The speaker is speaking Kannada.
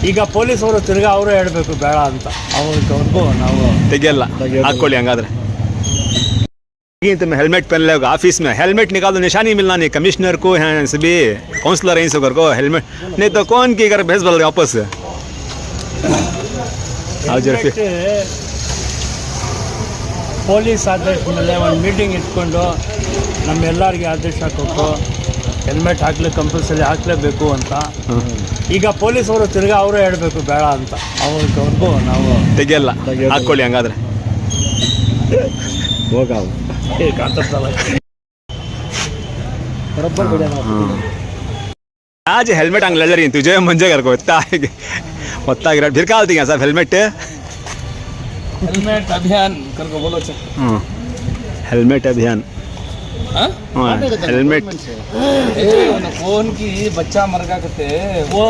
ಈಗ ಪೊಲೀಸವರು ತಿರ್ಗಾ ಅವರೇ ಹೇಳಬೇಕು ಬೇಡ ಅಂತ, ಅವ್ರಿಗೂ ನಾವು ತೆಗಿಯಲ್ಲ, ಹಾಕ್ಕೊಳ್ಳಿ ಹಂಗಾದ್ರೆ। तुम हेलमेट पहन लोगे ऑफिस में, हेलमेट निकाल दो, निशानी मिलना नहीं कमिश्नर को है, सभी काउंसलर हैं सुगर को हेलमेट नहीं तो कौन की कर भेज बोल वापस आओ जरा फिर ಪೊಲೀಸ್ ಆದೇಶ ಮೇಲೆ ಒಂದು ಮೀಟಿಂಗ್ ಇಟ್ಕೊಂಡು ನಮ್ಮೆಲ್ಲರಿಗೆ ಆದೇಶ ಕೊಟ್ಟು ಹೆಲ್ಮೆಟ್ ಹಾಕ್ಲಿಕ್ಕೆ ಕಂಪಲ್ಸರಿ ಹಾಕಲೇಬೇಕು ಅಂತ। ಈಗ ಪೊಲೀಸವರು ತಿರ್ಗಾ ಅವರೇ ಹೇಳಬೇಕು ಬೇಡ ಅಂತ, ಅವ್ರಿಗೂ ನಾವು ತೆಗಿಯಲ್ಲ, ಹಾಕ್ಕೊಳ್ಳಿ ಹಂಗಾದ್ರೆ। ಹೋಗಾವು आज हेलमेट अंग लड़ रही तुझे मंजे कर को होता गिरा फिर क्या होती है साहब हेलमेट ಹೆಲ್ಮೆಟ್ ಅಭಿಯಾನ್ ಕರ್ಕೊ ಬೋಲೋ हेलमेट अभियान हेलमेट फोन की बच्चा मर गया कहते वो